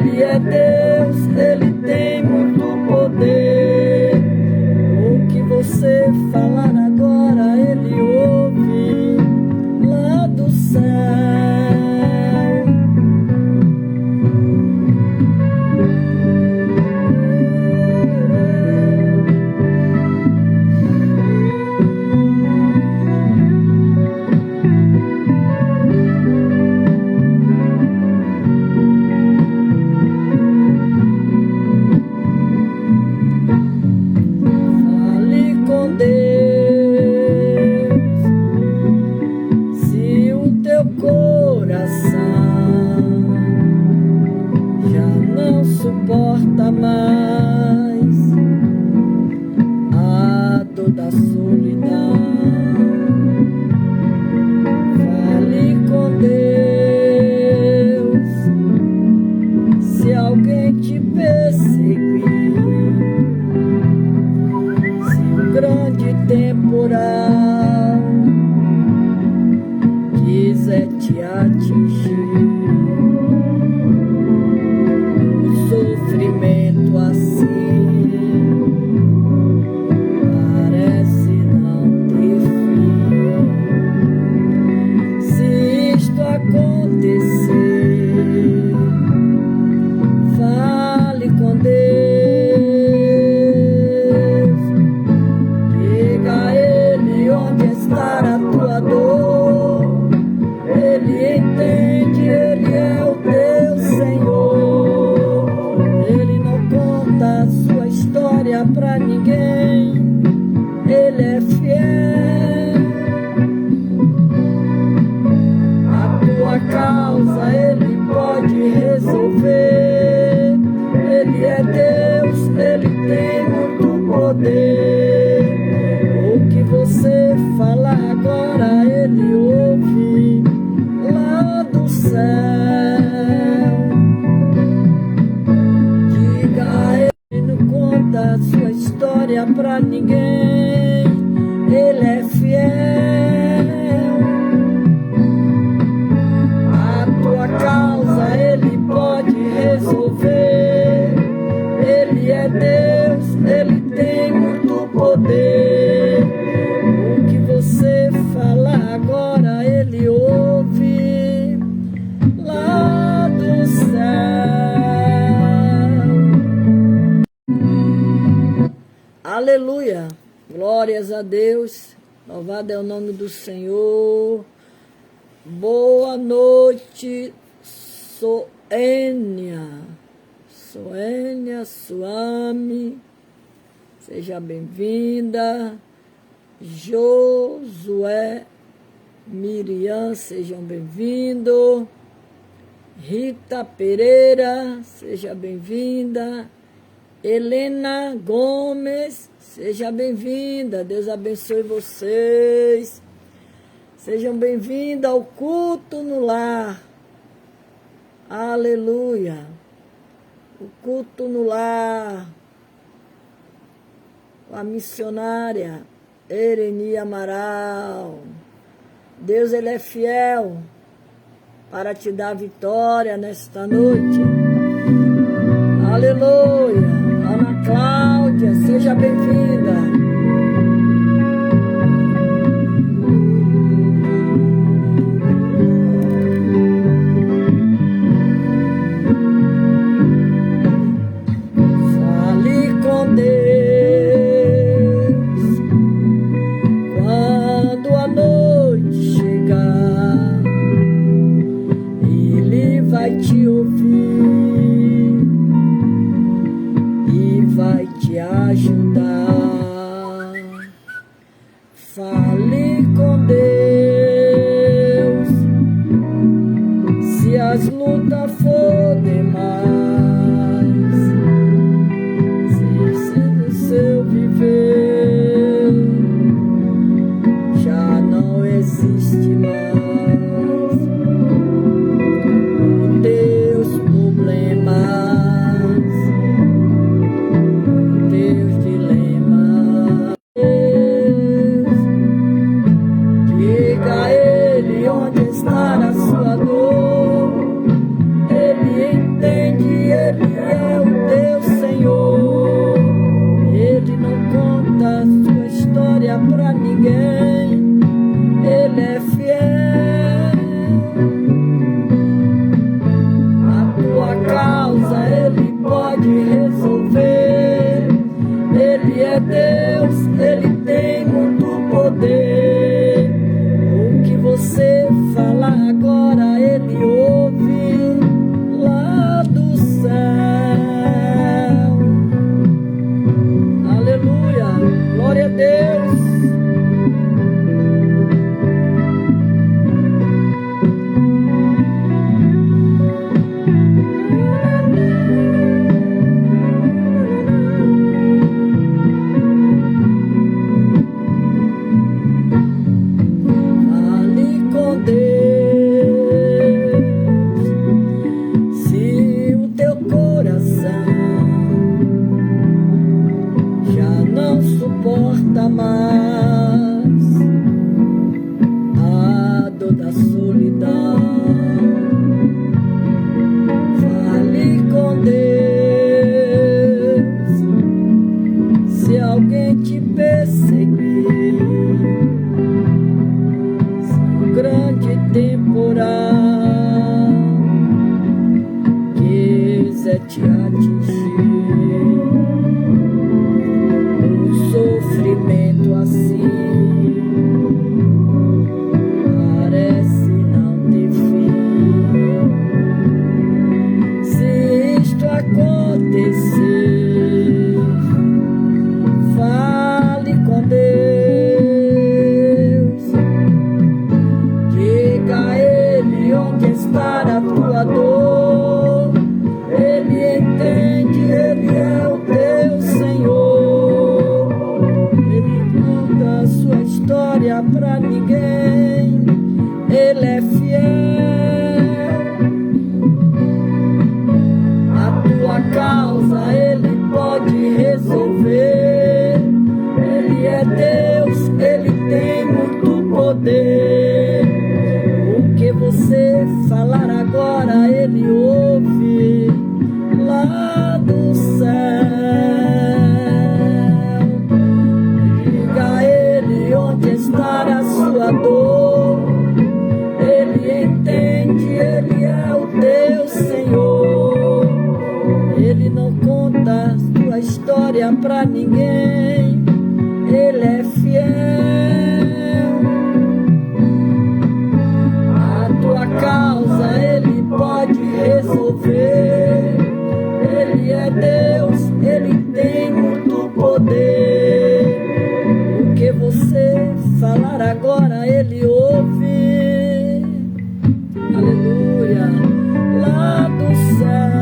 Ele é Deus, Ele tem muito poder. O que você falar agora, Ele ouve lá do céu. Suporta mais a dor da solidão. Fale com Deus. Se alguém te perseguir, se um grande temporal quiser te atingir, sofrimento assim parece não ter fim. Se isto acontecer, fale com Deus. Diga a Ele onde está a tua dor. Ele entende, Ele é o teu Senhor. Ele não conta a sua história pra ninguém. Ele é fiel. A tua causa Ele pode resolver. Ele é Deus, Ele tem muito poder. O que você falar agora, Ele ouve lá do céu. A sua história pra ninguém. Ele é fiel. A tua causa Ele pode resolver. Ele é Deus, Ele tem muito poder. O que você falar agora, Ele ouve lá do céu. Aleluia, glórias a Deus, louvado é o nome do Senhor. Boa noite, Soênia Suame, seja bem-vinda. Josué, Miriam, sejam bem-vindos. Rita Pereira, seja bem-vinda. Helena Gomes, seja bem-vinda, Deus abençoe vocês. Sejam bem-vindos ao culto no lar. Aleluia. O culto no lar. A missionária Ereni Amaral. Deus, Ele é fiel para te dar vitória nesta noite. Aleluia. Ana Cláudia, seja bem-vinda. Fale com Deus quando a noite chegar. Ele vai te ouvir. atingir. O sofrimento assim parece não ter fim. Se isto acontecer, fale com Deus, diga a Ele onde está a tua dor. Ele entende, Ele é o teu Senhor. Ele nunca a sua história pra ninguém. Ele é fiel. A tua causa Ele pode resolver. Ele é Deus, Ele tem muito poder. O que você falar agora, Ele ouve lá do céu. Diga a Ele onde está a sua dor. Ele entende, Ele é o teu Senhor. Ele não conta tua história pra ninguém. Ele é fiel. A tua causa Ele pode resolver. Ele é Deus, Ele tem muito poder. O que você falar agora, Ele ouve. Aleluia. Lá do céu.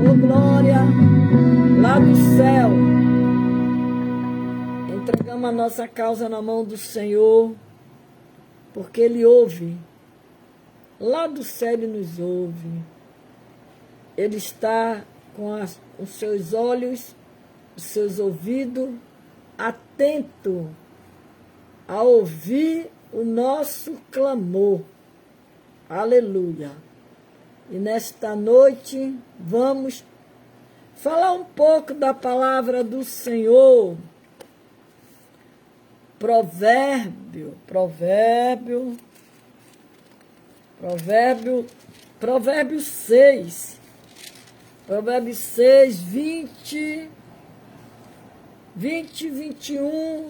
Oh, glória. Lá do céu. Entregamos a nossa causa na mão do Senhor, porque Ele ouve. Lá do céu Ele nos ouve. Ele está com os seus olhos, os seus ouvidos, atento a ouvir o nosso clamor. Aleluia. E nesta noite vamos falar um pouco da palavra do Senhor. Provérbio 6. Provérbios 6, 20, 21,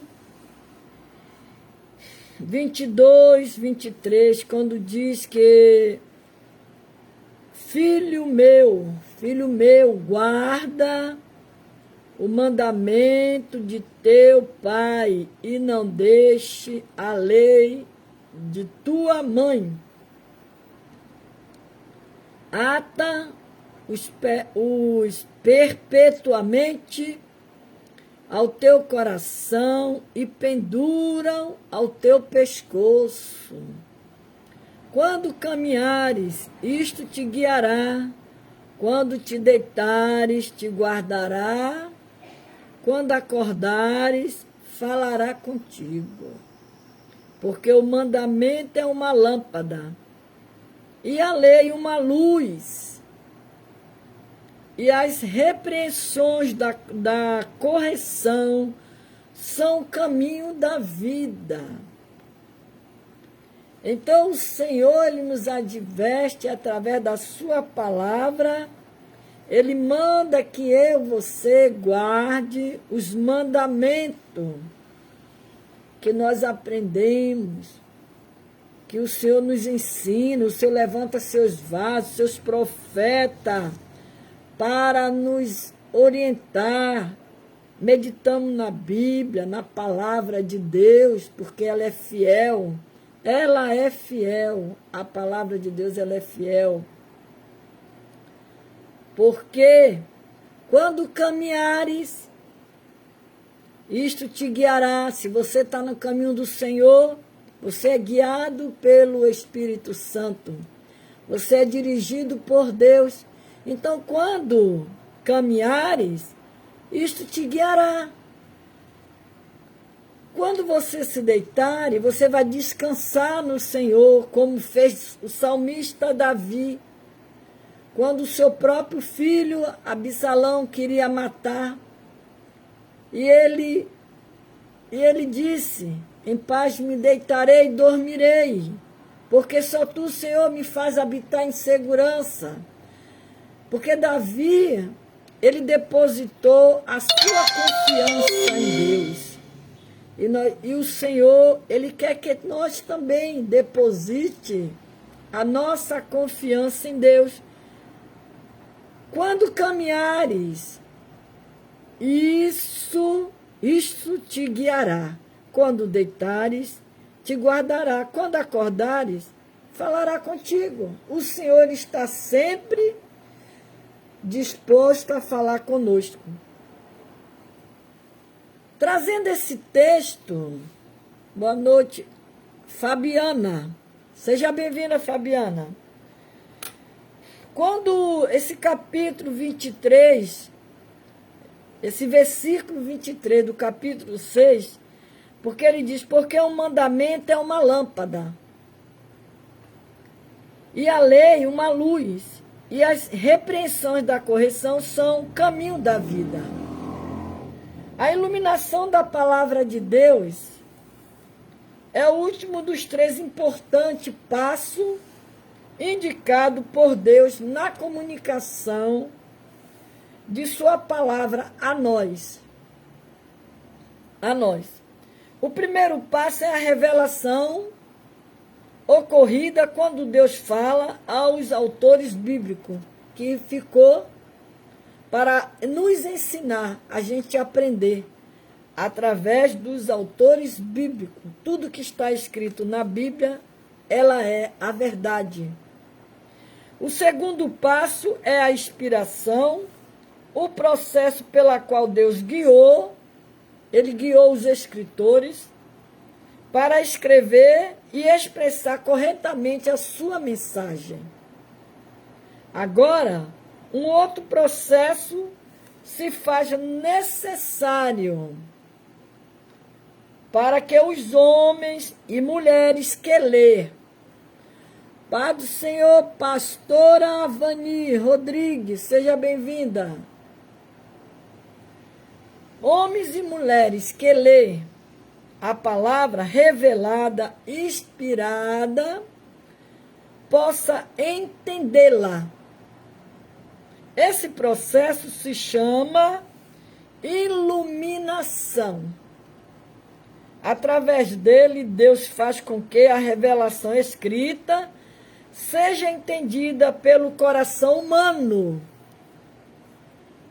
22, 23, quando diz que filho meu, guarda o mandamento de teu pai e não deixe a lei de tua mãe. Ata-os perpetuamente ao teu coração e penduram ao teu pescoço. Quando caminhares, isto te guiará. Quando te deitares, te guardará. Quando acordares, falará contigo. Porque o mandamento é uma lâmpada, e a lei uma luz. E as repreensões da correção são o caminho da vida. Então o Senhor, Ele nos adverte através da sua palavra. Ele manda que eu, você, guarde os mandamentos que nós aprendemos, que o Senhor nos ensina. O Senhor levanta seus vasos, seus profetas, para nos orientar. Meditamos na Bíblia, na palavra de Deus, porque ela é fiel. Ela é fiel. A palavra de Deus, ela é fiel. Porque quando caminhares, isto te guiará. Se você está no caminho do Senhor, você é guiado pelo Espírito Santo. Você é dirigido por Deus. Então, quando caminhares, isto te guiará. Quando você se deitar, você vai descansar no Senhor, como fez o salmista Davi. Quando o seu próprio filho, Absalão, queria matar, e ele disse: em paz me deitarei e dormirei, porque só tu, Senhor, me faz habitar em segurança. Porque Davi, ele depositou a sua confiança em Deus. E o Senhor, ele quer que nós também deposite a nossa confiança em Deus. Quando caminhares, isso te guiará. Quando deitares, te guardará. Quando acordares, falará contigo. O Senhor está sempre disposto a falar conosco. Trazendo esse texto, boa noite, Fabiana. Seja bem-vinda, Fabiana. Quando esse capítulo 23, esse versículo 23 do capítulo 6, porque ele diz, porque o mandamento é uma lâmpada, e a lei uma luz, e as repreensões da correção são o caminho da vida. A iluminação da palavra de Deus é o último dos 3 importantes passos indicado por Deus na comunicação de sua palavra a nós. A nós. O primeiro passo é a revelação ocorrida quando Deus fala aos autores bíblicos, que ficou para nos ensinar, a gente aprender, através dos autores bíblicos. Tudo que está escrito na Bíblia, ela é a verdade. O segundo passo é a inspiração, o processo pela qual Deus guiou, ele guiou os escritores para escrever e expressar corretamente a sua mensagem. Agora, um outro processo se faz necessário para que os homens e mulheres que lê. Pai do Senhor, pastora Avani Rodrigues, seja bem-vinda. Homens e mulheres que lê a palavra revelada, inspirada, possa entendê-la. Esse processo se chama iluminação. Através dele, Deus faz com que a revelação escrita seja entendida pelo coração humano.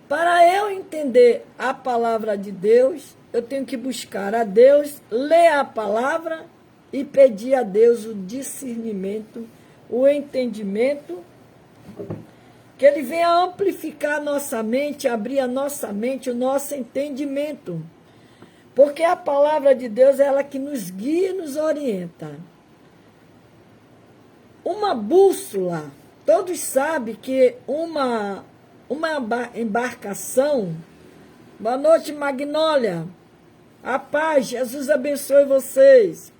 Para eu entender a palavra de Deus, eu tenho que buscar a Deus, ler a palavra e pedir a Deus o discernimento, o entendimento, que Ele venha amplificar a nossa mente, abrir a nossa mente, o nosso entendimento. Porque a palavra de Deus é ela que nos guia e nos orienta. Uma bússola, todos sabem que uma embarcação, boa noite, Magnólia, a paz, Jesus abençoe vocês.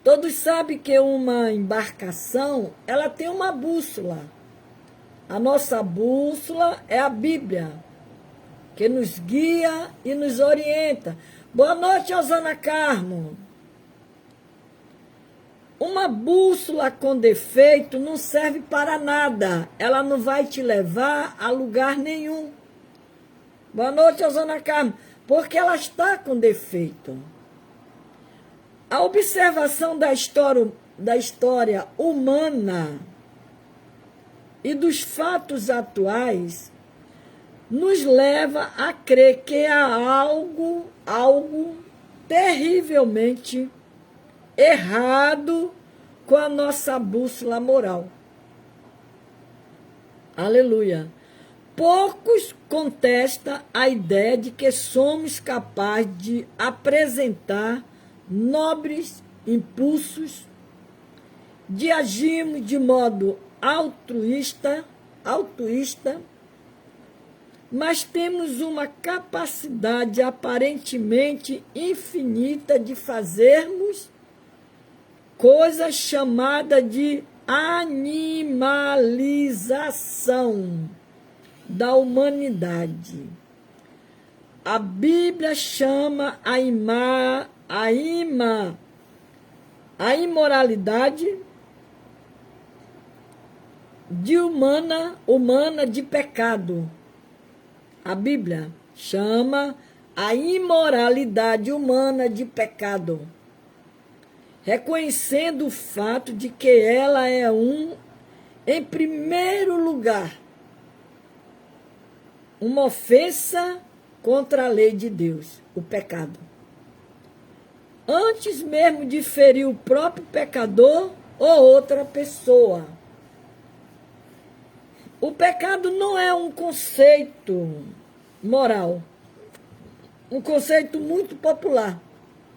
Todos sabem que uma embarcação, ela tem uma bússola. A nossa bússola é a Bíblia, que nos guia e nos orienta. Boa noite, Osana Carmo. Uma bússola com defeito não serve para nada. Ela não vai te levar a lugar nenhum. Boa noite, Osana Carmo. Porque ela está com defeito. A observação da história humana e dos fatos atuais nos leva a crer que há algo terrivelmente errado com a nossa bússola moral. Aleluia. Poucos contestam a ideia de que somos capazes de apresentar nobres impulsos, de agirmos de modo altruísta, mas temos uma capacidade aparentemente infinita de fazermos coisa chamada de animalização da humanidade. A Bíblia chama a imoralidade humana de pecado. A Bíblia chama a imoralidade humana de pecado, reconhecendo o fato de que ela é em primeiro lugar, uma ofensa contra a lei de Deus, o pecado. Antes mesmo de ferir o próprio pecador ou outra pessoa. O pecado não é um conceito moral, um conceito muito popular.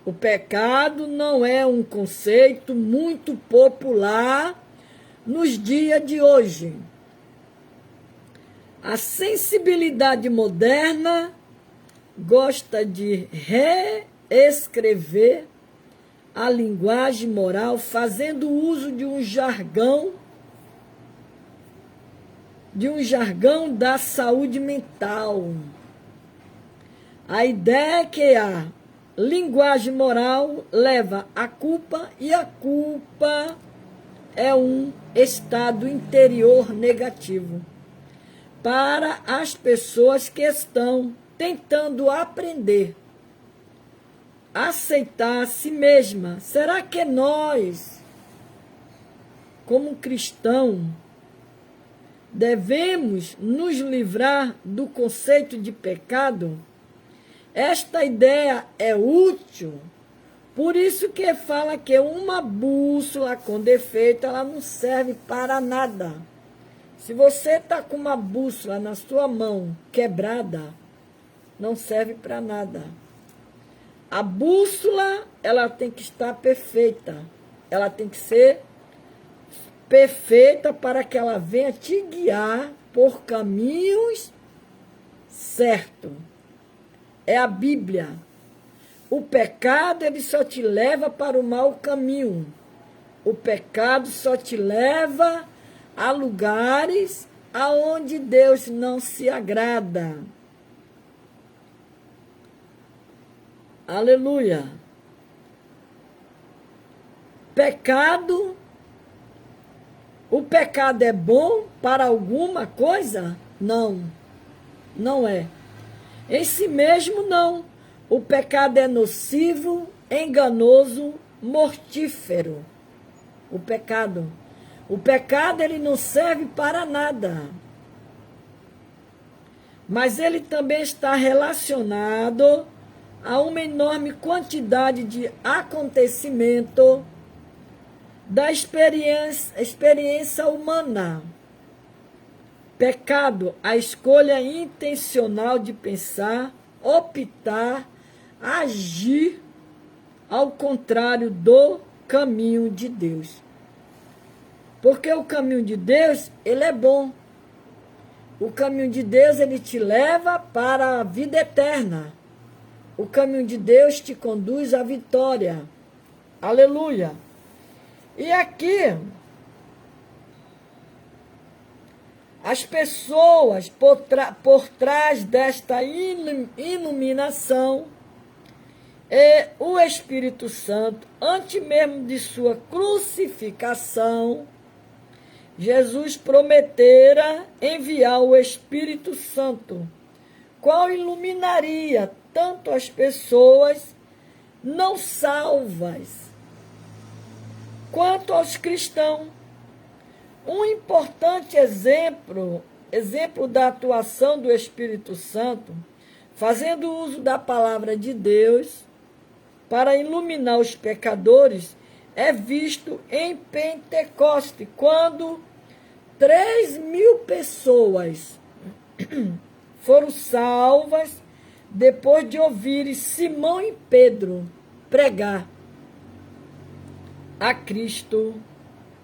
O pecado não é um conceito muito popular nos dias de hoje. A sensibilidade moderna gosta de reescrever a linguagem moral, fazendo uso de um jargão da saúde mental. A ideia é que a linguagem moral leva à culpa, e a culpa é um estado interior negativo para as pessoas que estão tentando aprender a aceitar a si mesma. Será que nós, como cristãos, devemos nos livrar do conceito de pecado? Esta ideia é útil, por isso que fala que uma bússola com defeito, ela não serve para nada. Se você está com uma bússola na sua mão quebrada, não serve para nada. A bússola, ela tem que estar perfeita. Ela tem que ser perfeita para que ela venha te guiar por caminhos certos. É a Bíblia. O pecado, ele só te leva para o mau caminho. O pecado só te leva a lugares aonde Deus não se agrada. Aleluia. Pecado. O pecado é bom para alguma coisa? Não. Não é. Em si mesmo, não. O pecado é nocivo, enganoso, mortífero. O pecado. O pecado, ele não serve para nada. Mas ele também está relacionado a uma enorme quantidade de acontecimento da experiência humana. Pecado, a escolha intencional de pensar, optar, agir ao contrário do caminho de Deus. Porque o caminho de Deus, ele é bom. O caminho de Deus, ele te leva para a vida eterna. O caminho de Deus te conduz à vitória. Aleluia. E aqui, as pessoas por trás desta iluminação, o Espírito Santo, antes mesmo de sua crucificação, Jesus prometera enviar o Espírito Santo, qual iluminaria tanto as pessoas não salvas, quanto aos cristãos. Um importante exemplo da atuação do Espírito Santo, fazendo uso da palavra de Deus para iluminar os pecadores, é visto em Pentecoste, quando 3.000 pessoas foram salvas depois de ouvirem Simão e Pedro pregar a Cristo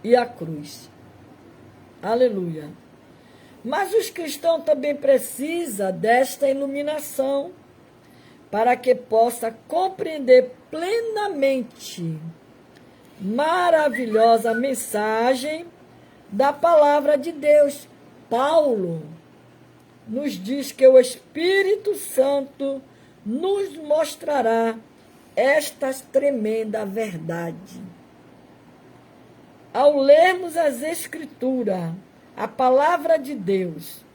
e a cruz. Aleluia. Mas os cristãos também precisam desta iluminação para que possa compreender plenamente maravilhosa mensagem da palavra de Deus. Paulo nos diz que o Espírito Santo nos mostrará esta tremenda verdade. Ao lermos as Escrituras, a palavra de Deus.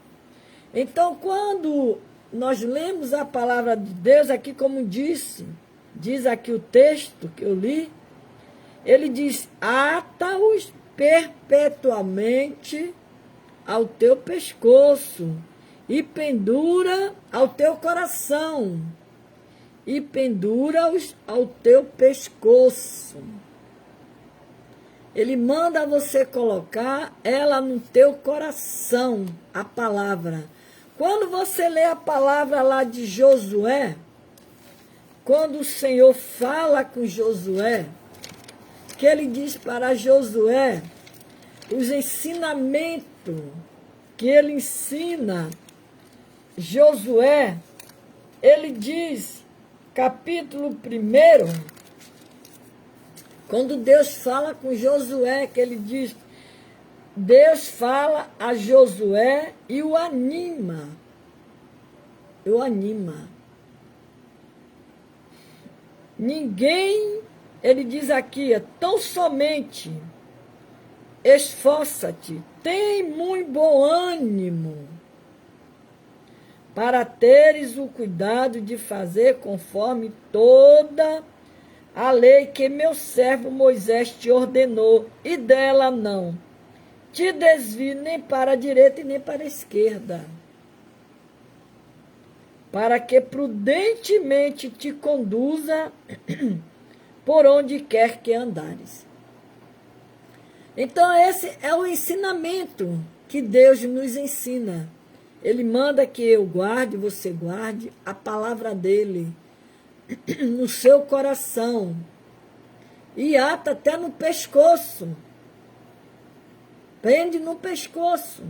Então, quando nós lemos a palavra de Deus, aqui como diz aqui o texto que eu li, ele diz, ata-os perpetuamente ao teu pescoço e pendura ao teu coração e pendura-os ao teu pescoço. Ele manda você colocar ela no teu coração, a palavra. Quando você lê a palavra lá de Josué, quando o Senhor fala com Josué, que ele diz para Josué os ensinamentos que ele ensina, Josué, ele diz, capítulo 1, quando Deus fala com Josué, que ele diz, Deus fala a Josué e o anima. Ninguém, ele diz aqui, tão somente esforça-te, tem muito bom ânimo, para teres o cuidado de fazer conforme toda a lei que meu servo Moisés te ordenou, e dela não te desvie nem para a direita e nem para a esquerda, para que prudentemente te conduza por onde quer que andares. Então esse é o ensinamento que Deus nos ensina. Ele manda que eu guarde, você guarde a palavra dele no seu coração e ata até no pescoço. Prende no pescoço,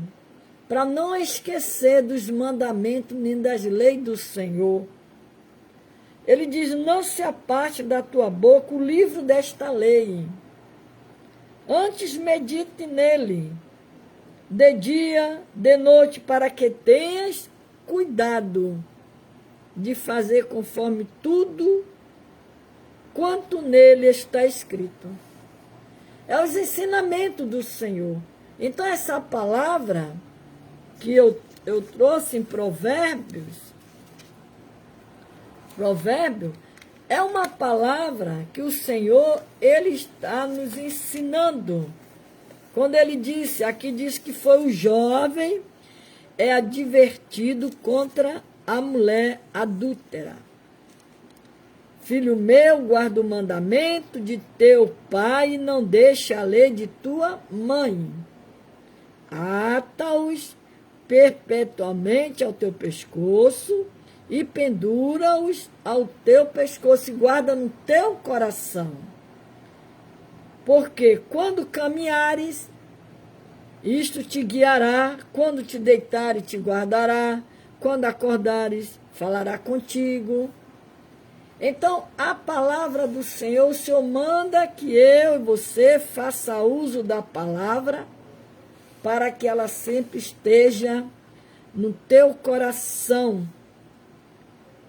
para não esquecer dos mandamentos nem das leis do Senhor. Ele diz, não se aparte da tua boca o livro desta lei. Antes medite nele, de dia, de noite, para que tenhas cuidado de fazer conforme tudo quanto nele está escrito. É os ensinamentos do Senhor. Então, essa palavra que eu trouxe em Provérbio é uma palavra que o Senhor, ele está nos ensinando. Quando ele disse, aqui diz que foi o jovem advertido contra a mulher adúltera. Filho meu, guarda o mandamento de teu pai e não deixe a lei de tua mãe. Ata-os perpetuamente ao teu pescoço e pendura-os ao teu pescoço e guarda no teu coração. Porque quando caminhares, isto te guiará, quando te deitares, te guardará, quando acordares, falará contigo. Então, a palavra do Senhor, o Senhor manda que eu e você faça uso da palavra para que ela sempre esteja no teu coração,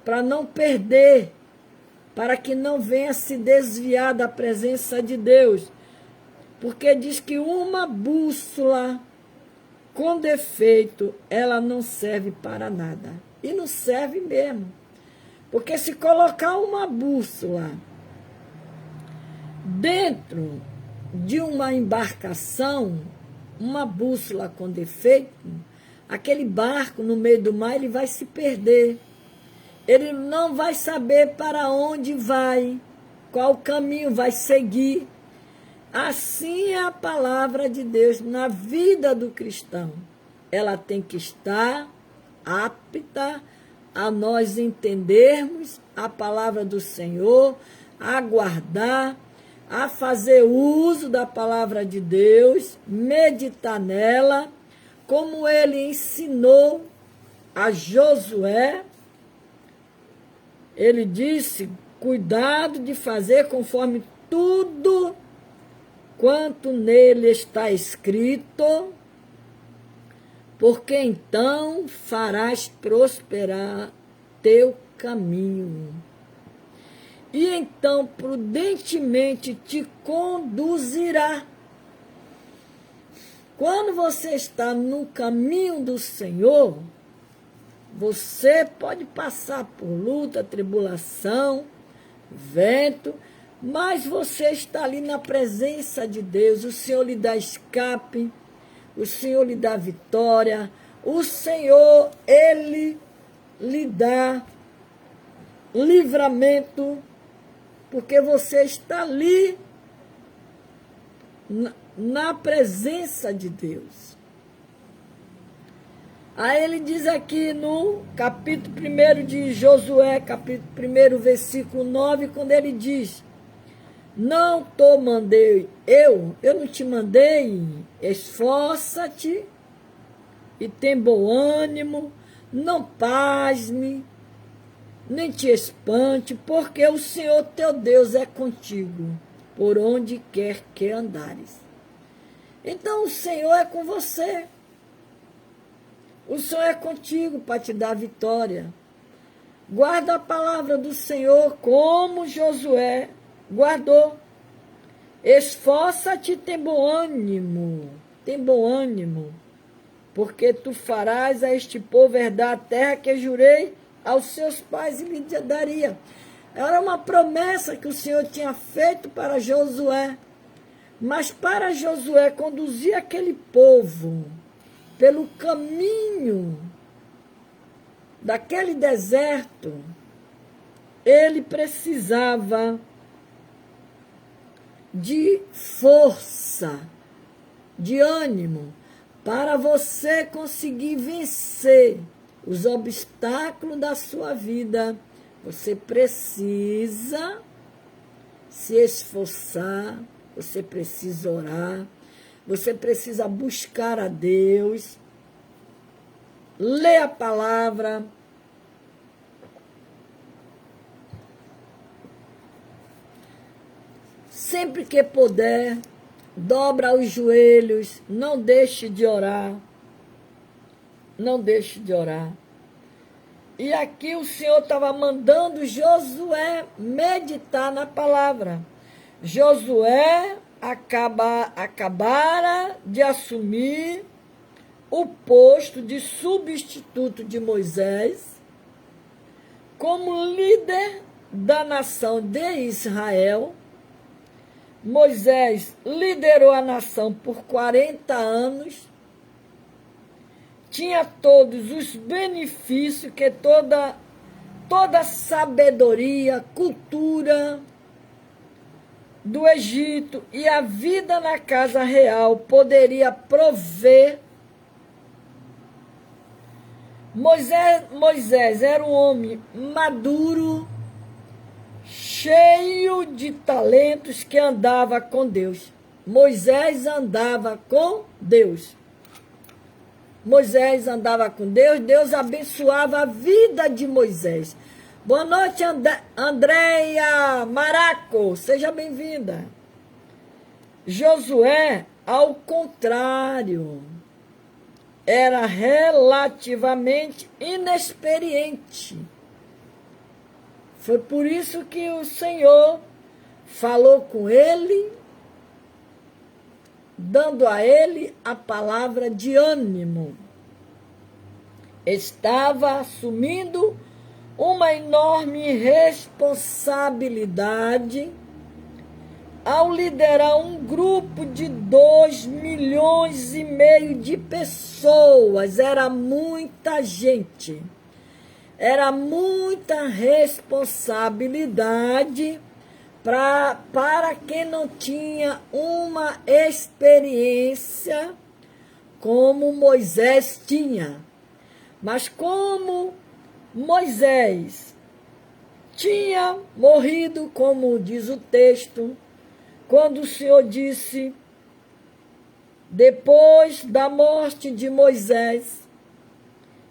para não perder, para que não venha se desviar da presença de Deus. Porque diz que uma bússola com defeito, ela não serve para nada. E não serve mesmo. Porque se colocar uma bússola dentro de uma embarcação, uma bússola com defeito, aquele barco no meio do mar, ele vai se perder. Ele não vai saber para onde vai, qual caminho vai seguir. Assim é a palavra de Deus na vida do cristão. Ela tem que estar apta a nós entendermos a palavra do Senhor, a guardar, a fazer uso da palavra de Deus, meditar nela, como ele ensinou a Josué. Ele disse, cuidado de fazer conforme tudo quanto nele está escrito, porque então farás prosperar teu caminho. E então prudentemente te conduzirá Quando você está no caminho do Senhor, você pode passar por luta, tribulação, vento, mas você está ali na presença de Deus. O Senhor lhe dá escape, o Senhor lhe dá vitória, o Senhor, Ele lhe dá livramento, porque você está ali na presença de Deus. Aí ele diz aqui no capítulo 1 de Josué, capítulo 1, versículo 9, quando ele diz: não te mandei eu não te mandei, esforça-te e tem bom ânimo, não pasme, nem te espante, porque o Senhor teu Deus é contigo, por onde quer que andares. Então o Senhor é com você. O Senhor é contigo para te dar vitória. Guarda a palavra do Senhor como Josué guardou. Esforça-te, tem bom ânimo, porque tu farás a este povo herdar a terra que jurei aos seus pais e lhe daria. Era uma promessa que o Senhor tinha feito para Josué. Mas para Josué conduzir aquele povo pelo caminho daquele deserto, ele precisava de força, de ânimo, para você conseguir vencer os obstáculos da sua vida. Você precisa se esforçar, você precisa orar, você precisa buscar a Deus, ler a palavra. Sempre que puder, dobra os joelhos, não deixe de orar. Não deixe de orar. E aqui o Senhor estava mandando Josué meditar na palavra. Josué acabara de assumir o posto de substituto de Moisés como líder da nação de Israel. Moisés liderou a nação por 40 anos, tinha todos os benefícios que toda sabedoria, cultura do Egito e a vida na casa real poderia prover. Moisés era um homem maduro, cheio de talentos, que andava com Deus. Moisés andava com Deus. Moisés andava com Deus, Deus abençoava a vida de Moisés. Boa noite, Andréia Maraco, seja bem-vinda. Josué, ao contrário, era relativamente inexperiente. Foi por isso que o Senhor falou com ele, dando a ele a palavra de ânimo. Estava assumindo uma enorme responsabilidade ao liderar um grupo de 2,5 milhões de pessoas. Era muita gente. Era muita responsabilidade para quem não tinha uma experiência como Moisés tinha. Mas como Moisés tinha morrido, como diz o texto, quando o Senhor disse, depois da morte de Moisés,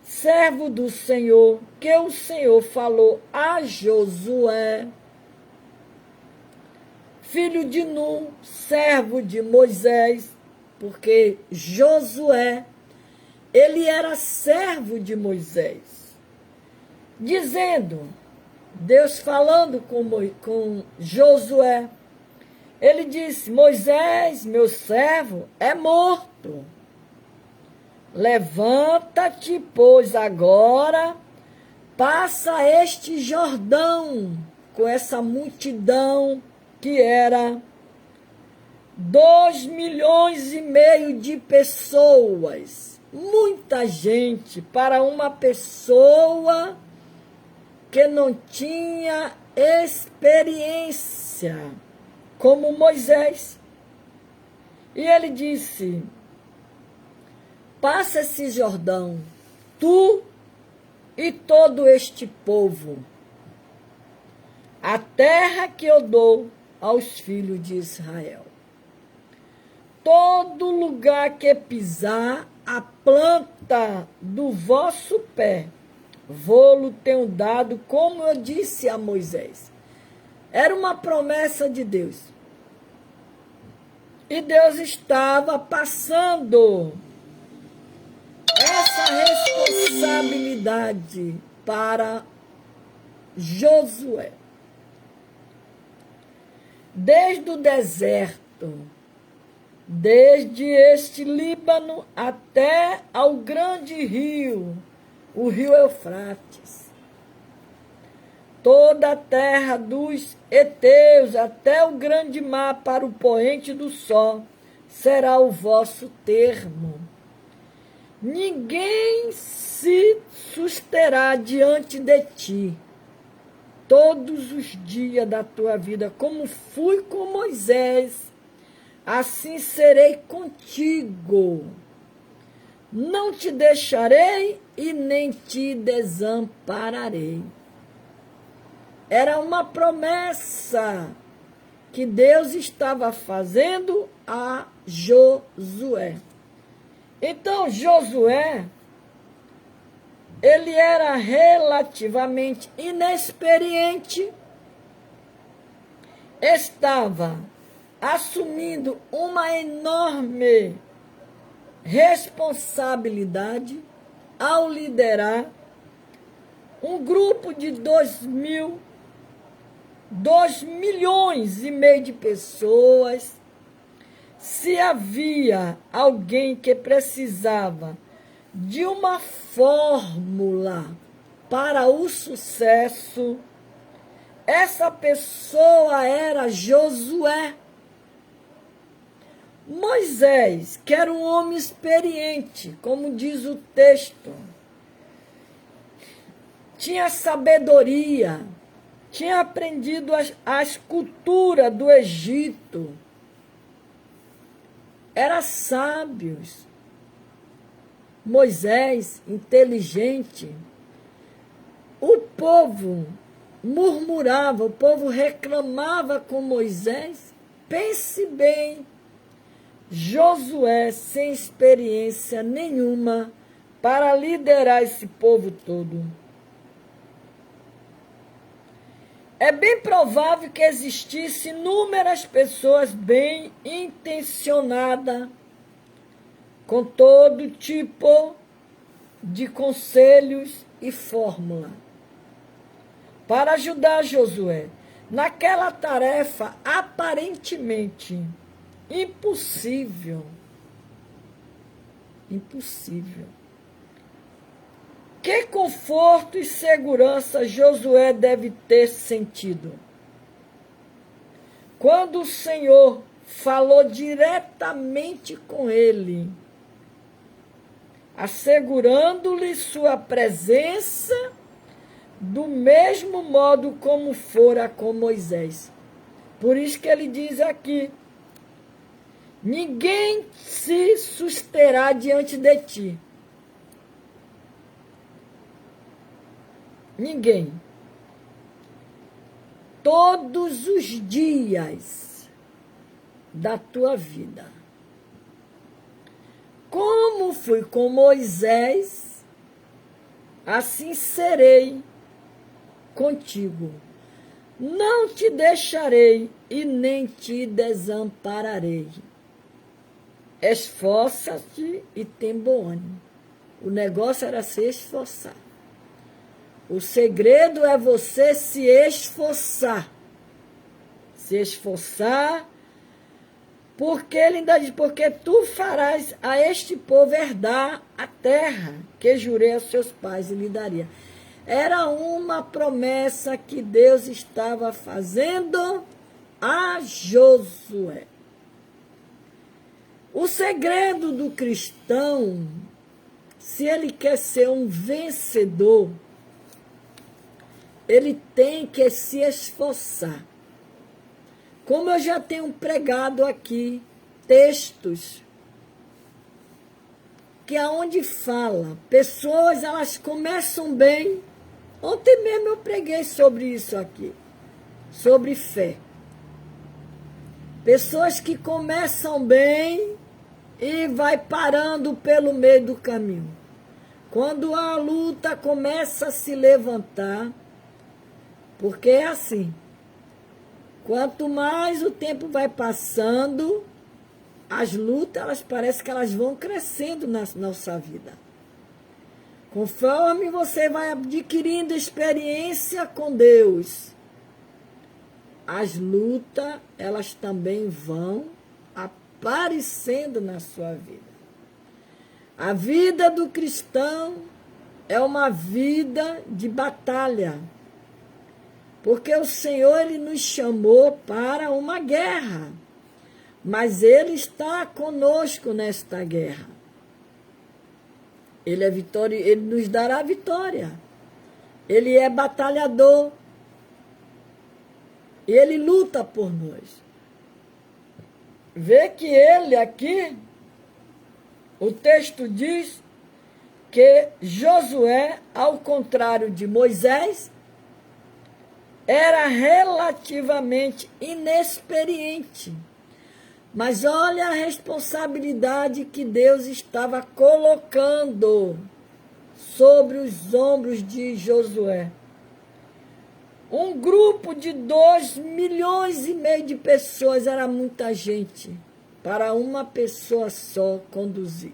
servo do Senhor, que o Senhor falou a Josué, filho de Nun, servo de Moisés, porque Josué, ele era servo de Moisés, dizendo, Deus falando com Josué, ele disse, Moisés, meu servo, é morto. Levanta-te, pois agora passa este Jordão com essa multidão que era 2,5 milhões de pessoas. Muita gente para uma pessoa que não tinha experiência, como Moisés. E ele disse: passa esse Jordão, tu e todo este povo, a terra que eu dou aos filhos de Israel. Todo lugar que pisar a planta do vosso pé, vou-lo tenho dado, como eu disse a Moisés. Era uma promessa de Deus. E Deus estava passando essa responsabilidade para Josué. Desde o deserto, desde este Líbano até ao grande rio, o rio Eufrates. Toda a terra dos heteus até o grande mar para o poente do sol será o vosso termo. Ninguém se susterá diante de ti todos os dias da tua vida, como fui com Moisés, assim serei contigo. Não te deixarei e nem te desampararei. Era uma promessa que Deus estava fazendo a Josué. Então, Josué, ele era relativamente inexperiente, estava assumindo uma enorme responsabilidade ao liderar um grupo de 2,5 milhões de pessoas. Se havia alguém que precisava de uma fórmula para o sucesso, essa pessoa era Josué. Moisés, que era um homem experiente, como diz o texto, tinha sabedoria, tinha aprendido as culturas do Egito, era sábio. Moisés, inteligente. O povo murmurava, o povo reclamava com Moisés. Pense bem, Josué, sem experiência nenhuma para liderar esse povo todo. É bem provável que existisse inúmeras pessoas bem intencionadas, com todo tipo de conselhos e fórmula, para ajudar Josué naquela tarefa aparentemente impossível. Impossível. Que conforto e segurança Josué deve ter sentido quando o Senhor falou diretamente com ele, assegurando-lhe sua presença do mesmo modo como fora com Moisés. Por isso que ele diz aqui: ninguém se susterá diante de ti. Ninguém. Todos os dias da tua vida. Como fui com Moisés, assim serei contigo. Não te deixarei e nem te desampararei. Esforça-te e tem bom ânimo. O negócio era se esforçar. O segredo é você se esforçar. Se esforçar Porque ele ainda diz, porque tu farás a este povo herdar a terra que jurei aos seus pais e lhe daria. Era uma promessa que Deus estava fazendo a Josué. O segredo do cristão, se ele quer ser um vencedor, ele tem que se esforçar. Como eu já tenho pregado aqui, textos que aonde fala, pessoas elas começam bem. Ontem mesmo eu preguei sobre isso aqui, sobre fé. Pessoas que começam bem e vai parando pelo meio do caminho. Quando a luta começa a se levantar, porque é assim, quanto mais o tempo vai passando, as lutas, elas parecem que elas vão crescendo na nossa vida. Conforme você vai adquirindo experiência com Deus, as lutas, elas também vão aparecendo na sua vida. A vida do cristão é uma vida de batalha. Porque o Senhor, Ele nos chamou para uma guerra. Mas Ele está conosco nesta guerra. Ele é vitória, Ele nos dará vitória. Ele é batalhador. Ele luta por nós. Vê que ele aqui, o texto diz que Josué, ao contrário de Moisés, era relativamente inexperiente. Mas olha a responsabilidade que Deus estava colocando sobre os ombros de Josué. Um grupo de 2,5 milhões de pessoas, era muita gente, para uma pessoa só conduzir.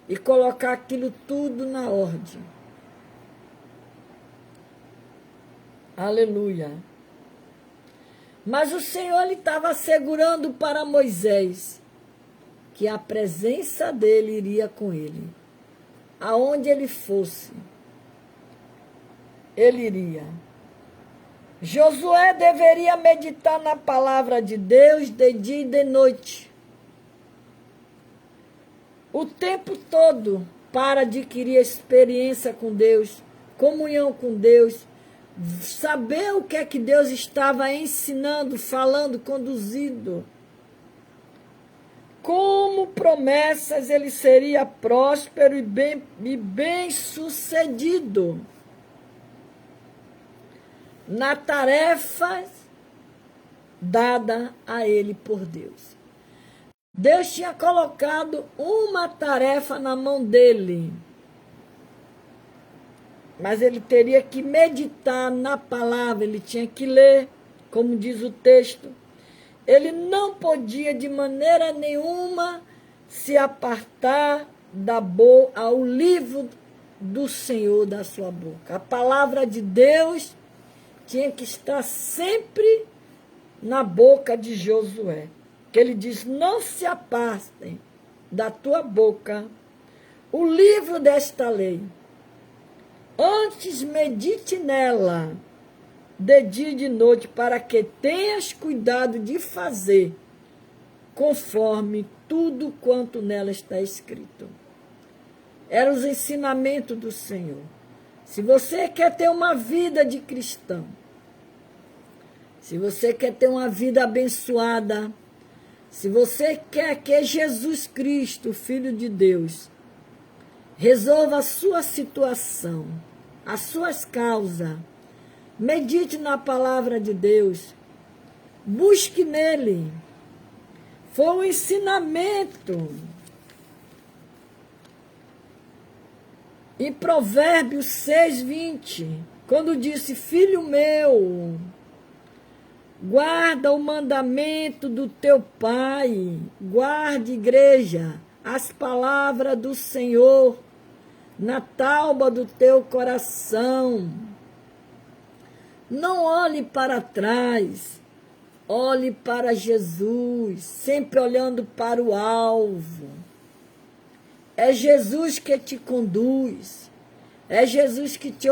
E colocar aquilo tudo na ordem. Aleluia. Mas o Senhor estava assegurando para Moisés que a presença dele iria com ele. Aonde ele fosse, ele iria. Josué deveria meditar na palavra de Deus de dia e de noite. O tempo todo, para adquirir experiência com Deus, comunhão com Deus, saber o que é que Deus estava ensinando, falando, conduzindo. Como promessas ele seria próspero e bem sucedido na tarefa dada a ele por Deus. Deus tinha colocado uma tarefa na mão dele, mas ele teria que meditar na palavra, ele tinha que ler, como diz o texto. Ele não podia de maneira nenhuma se apartar ao livro do Senhor da sua boca. A palavra de Deus tinha que estar sempre na boca de Josué. Que ele diz, não se apartem da tua boca o livro desta lei. Antes medite nela, de dia e de noite, para que tenhas cuidado de fazer conforme tudo quanto nela está escrito. Eram os ensinamentos do Senhor. Se você quer ter uma vida de cristão, se você quer ter uma vida abençoada, se você quer que Jesus Cristo, Filho de Deus, resolva a sua situação, as suas causas, medite na palavra de Deus, busque nele. Foi um ensinamento. Em Provérbios 6:20, quando disse, filho meu, guarda o mandamento do teu pai, guarde, igreja, as palavras do Senhor na tauba do teu coração. Não olhe para trás, Olhe para Jesus, sempre olhando para o alvo. É Jesus que te conduz. É Jesus que te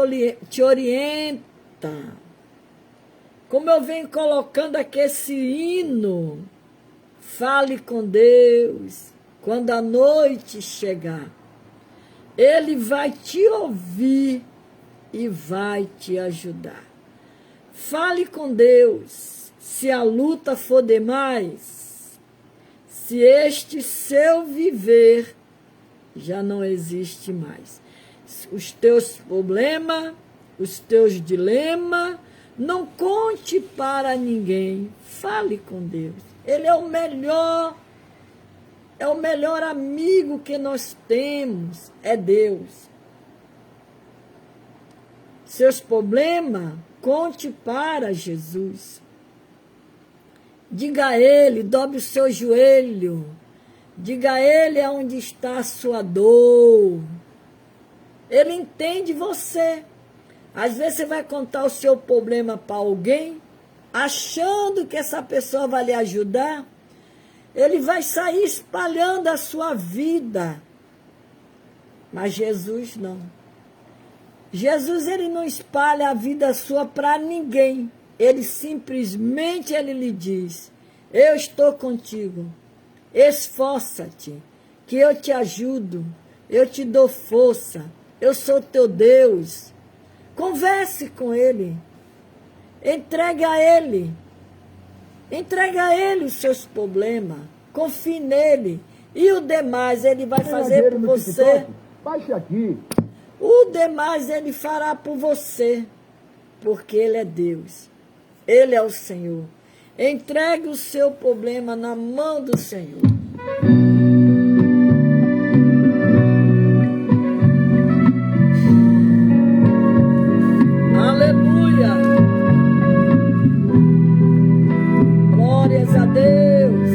orienta. Como eu venho colocando aqui esse hino, fale com Deus quando a noite chegar. Ele vai te ouvir e vai te ajudar. Fale com Deus, se a luta for demais, se este seu viver já não existe mais. Os teus problemas, os teus dilemas, não conte para ninguém. Fale com Deus. Ele é o melhor amigo que nós temos, é Deus. Seus problemas, conte para Jesus. Diga a Ele, dobre o seu joelho. Diga a Ele aonde está a sua dor. Ele entende você. Às vezes você vai contar o seu problema para alguém, achando que essa pessoa vai lhe ajudar. Ele vai sair espalhando a sua vida. Mas Jesus não. Jesus, ele não espalha a vida sua para ninguém. Ele simplesmente lhe diz: eu estou contigo. Esforça-te, que eu te ajudo. Eu te dou força. Eu sou teu Deus. Converse com Ele. Entregue a Ele. Entregue a Ele os seus problemas. Confie nele. E o demais Ele vai fazer por você. Baixe aqui. O demais Ele fará por você. Porque Ele é Deus. Ele é o Senhor. Entregue o seu problema na mão do Senhor. Aleluia. Glórias a Deus.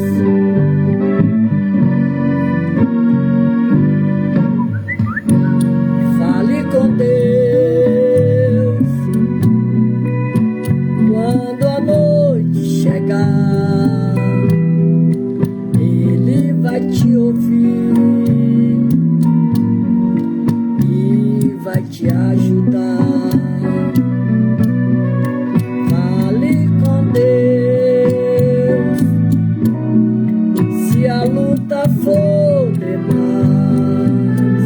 Fale com Deus quando a noite chegar. Ele vai te ouvir e vai te ajudar. Fale com Deus se a luta for demais,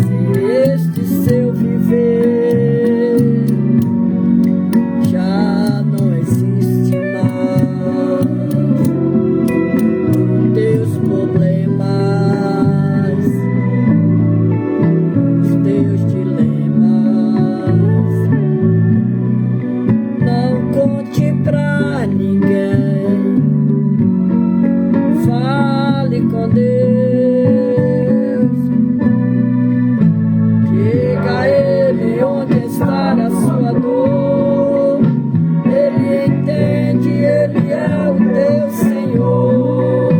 se este seu viver já não existe mais. Teus problemas, os teus dilemas, não conte pra ninguém. Fale com Deus. Diga a Ele onde está a sua dor. Ele entende, Ele é o teu Senhor.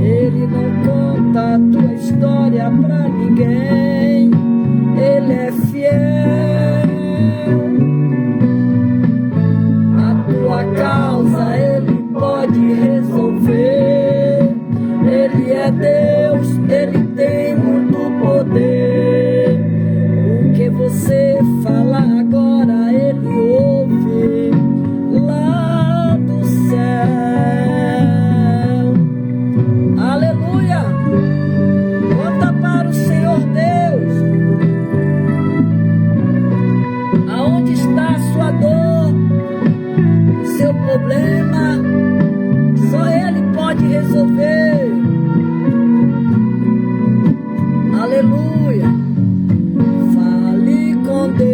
Ele não conta a tua história pra ninguém. Ele é fiel. A tua causa Ele pode resolver. Ele é Deus, Ele tem muito poder. O que você fala agora, Ele ouve lá do céu. Aleluia! Conta para o Senhor Deus. Aonde está a sua dor, seu problema? Só Ele pode resolver. Aleluia. Fale com Deus.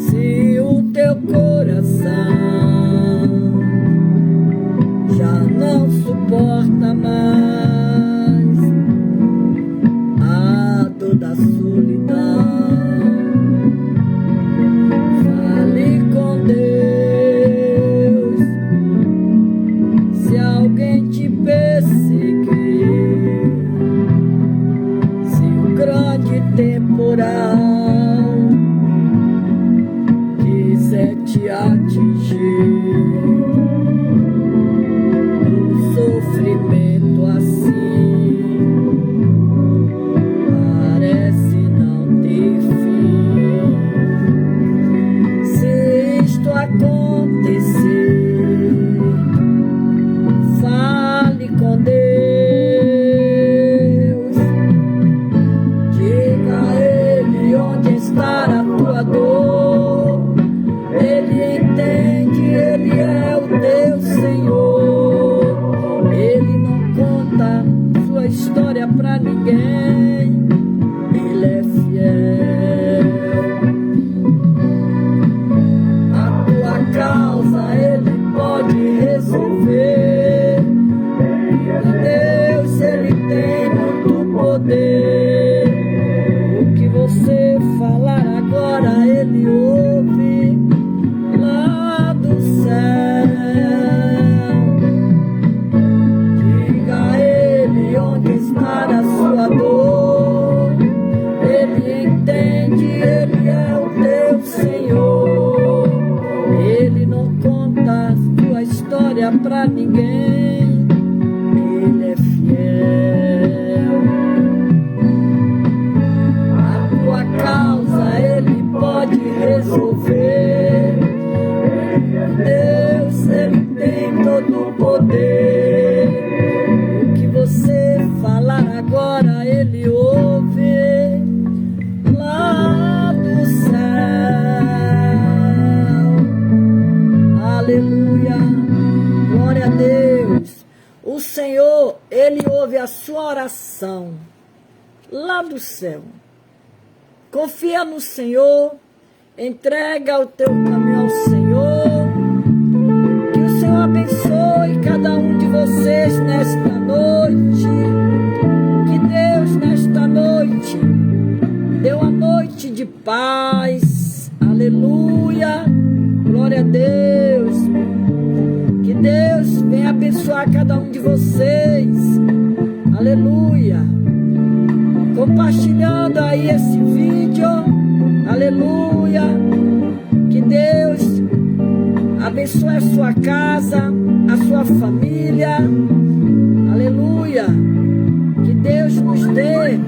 Se o teu coração já não suporta mais a dor da solidão, fale com Deus. Se alguém te perseguir, se o grande temporal quiser pra ninguém. Ele é fiel. A tua causa Ele pode resolver. Deus, Ele tem muito poder. O que você falar agora, Ele ouve lá do céu. Diga a Ele onde está a sua dor. Ele entende, Ele é o teu Senhor. Ele não conta a tua história pra ninguém. Ele é fiel. A tua causa Ele pode resolver. Deus, Ele tem todo o poder. O que você falar agora, Ele ouve lá do céu. Aleluia, glória a Deus. O Senhor, Ele ouve a sua oração lá do céu. Confia no Senhor, entrega o teu caminho ao Senhor. Que o Senhor abençoe cada um de vocês nesta noite. Que Deus nesta noite dê uma noite de paz. Aleluia, glória a Deus. Que Deus venha abençoar cada um de vocês. Aleluia. Compartilhando aí esse vídeo. Aleluia. Que Deus abençoe a sua casa, a sua família. Aleluia. Que Deus nos dê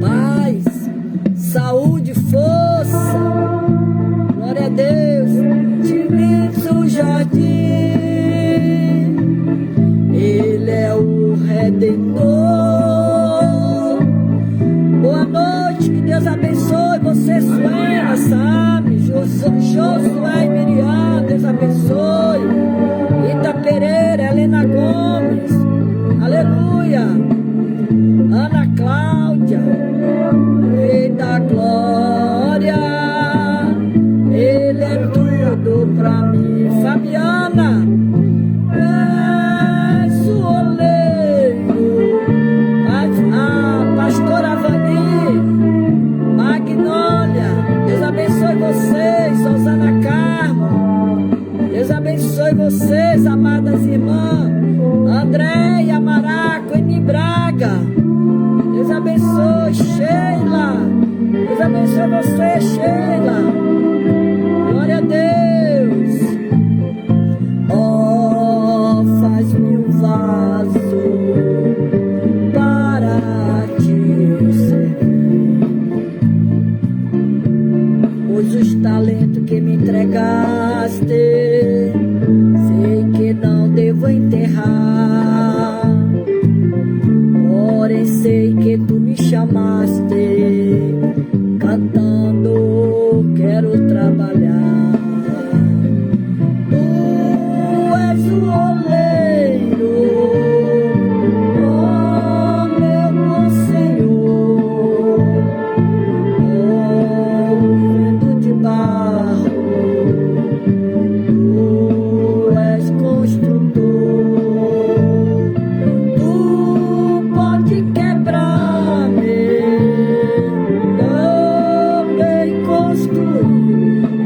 paz, saúde, força. Glória a Deus. Timido jardim, Ele é o Redentor. Boa noite, que Deus abençoe você, Suena, Sami, Josué e Miriam, Deus abençoe. Rita Pereira, Helena Gomes, aleluia. Ana Cláudia, Rei da Glória, Ele é tudo pra mim. Fabiana, és o oleiro. A pastora Vani, Magnólia, Deus abençoe vocês. Rosana Carmo, Deus abençoe vocês, amadas irmãs. Andréia Maraco, Eni Braga, Deus abençoe. Sheila, Deus abençoe você, Sheila. Glória a Deus. Oh, faz-me um vaso para te servir, pois os talentos que me entregaste, sei que não devo enterrar, porém sei que tu me chamaste, cantando quero trabalhar. Tu és o oleiro, oh meu bom Senhor, oh vento de barro, tu és construtor, tu pode quebrar-me, também construir.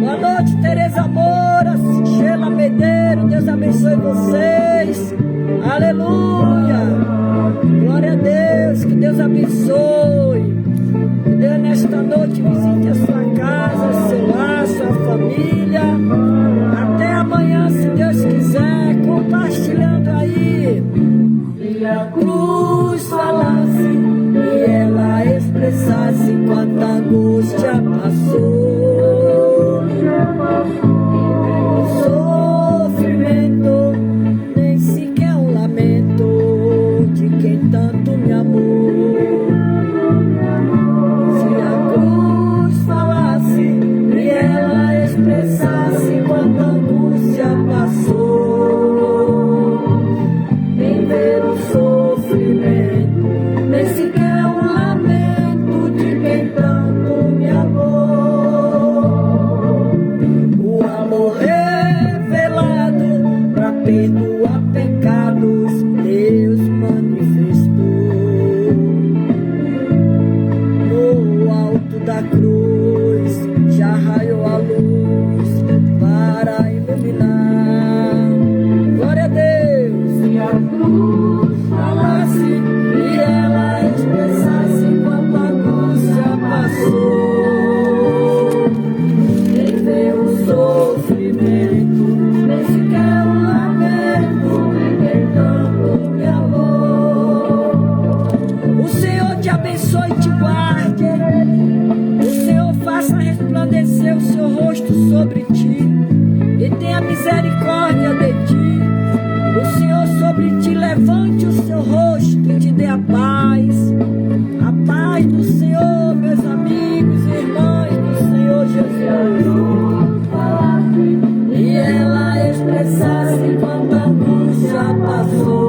Boa noite, Tereza Moura, Sheila Medeiro, Deus abençoe vocês. Aleluia, glória a Deus, que Deus abençoe. Que Deus nesta noite visite a sua casa, seu lar, sua família. Até amanhã, se Deus quiser, compartilhando aí. E a cruz falasse e ela expressasse quanta angústia passou. O sofrimento nem sequer um lamento de quem tanto me amou. Se a cruz falasse e ela expressasse abençoe e te guarde. O Senhor faça resplandecer o seu rosto sobre ti e tenha misericórdia de ti. O Senhor sobre ti levante o seu rosto e te dê a paz. A paz do Senhor, meus amigos e irmãos do Senhor Jesus. E ela expressasse quando a angústia passou.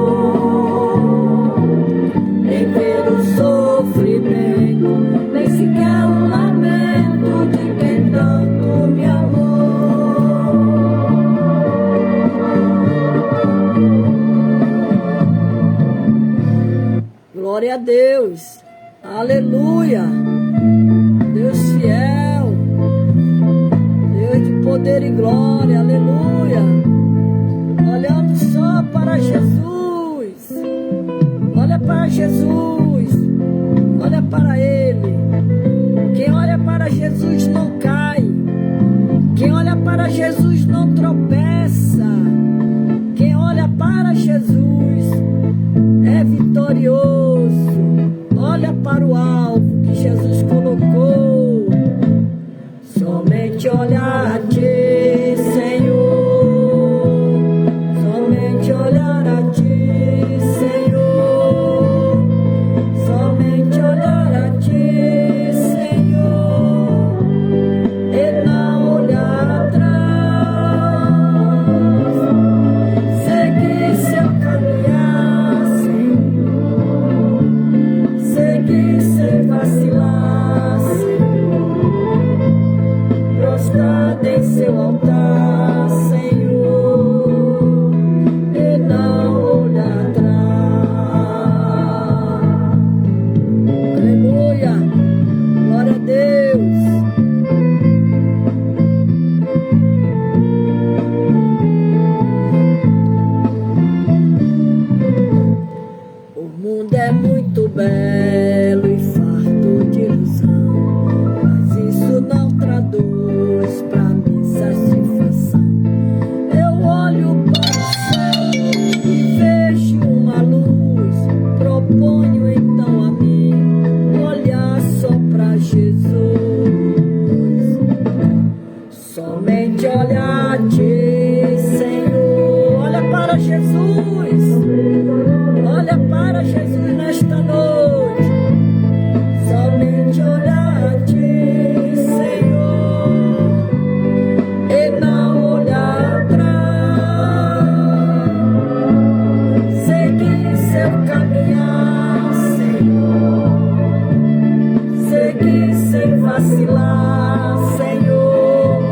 Em ver o sofrimento, nem sequer um lamento de quem tanto me amou. Glória a Deus, aleluia, Deus fiel, Deus de poder e glória, aleluia, olhando só para Jesus, olha para Jesus, olha para Ele. Quem olha para Jesus não cai, quem olha para Jesus não tropeça, quem olha para Jesus é vitorioso. Olha para o alvo que Jesus colocou. Somente olhar a ti, Senhor. Somente olhar a ti, Senhor. Somente olhar a ti, Senhor. E não olhar atrás. Seguir seu caminhar, Senhor. Seguir sem vacilar, Senhor. Prostrado em seu altar, Senhor, e não olhar atrás. Aleluia, glória a Deus. O mundo é muito belo e farto de ilusão, mas isso não traduz pra mim satisfação. Eu olho para o céu e vejo uma luz, proponho então a mim olhar só pra Jesus. Somente olhar a ti, Senhor. Olha para Jesus, olha para Jesus nesta noite. Somente olhar a ti, Senhor, e não olhar atrás. Seguir seu caminhar, Senhor. Seguir sem vacilar, Senhor.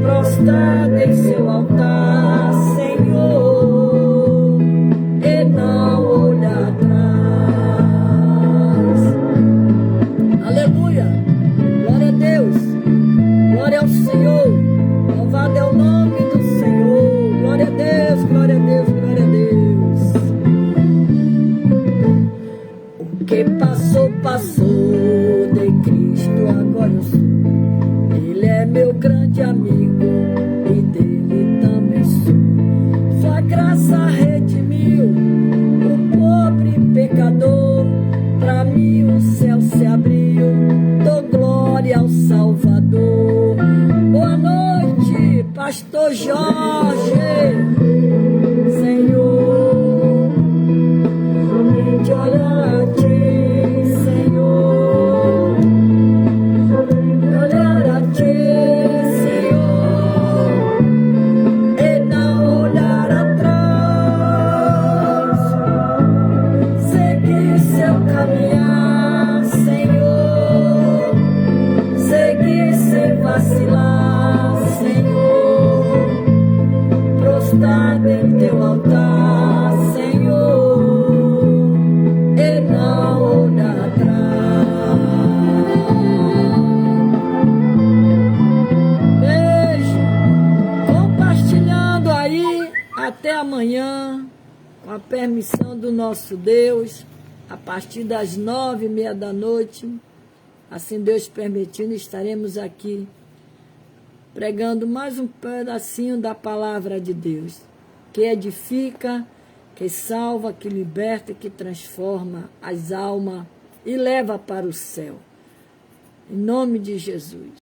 Prostrado em seu altar, Senhor, e não olhar atrás. Aleluia, glória a Deus, glória ao Senhor, louvado é o nome do Senhor. Glória a Deus, glória a Deus, glória a Deus. O que passou, passou, de Cristo agora eu sou. Ele é meu grande amigo e dele também sou. Sua graça redimiu o pobre pecador. Pra mim o céu se abriu, dou glória ao Salvador. Boa noite, Pastor Jorge. Senhor, somente olhar a ti, Senhor. Olhar a ti, Senhor, e não olhar atrás. Seguir seu caminhar, Senhor. Seguir sem vacilar, Senhor. Prostrado em teu altar, Senhor, e não olhar atrás. Beijo, compartilhando aí. Até amanhã, com a permissão do nosso Deus, a partir das 9h30 da noite, assim Deus permitindo, estaremos aqui pregando mais um pedacinho da palavra de Deus, que edifica, que salva, que liberta, que transforma as almas e leva para o céu. Em nome de Jesus.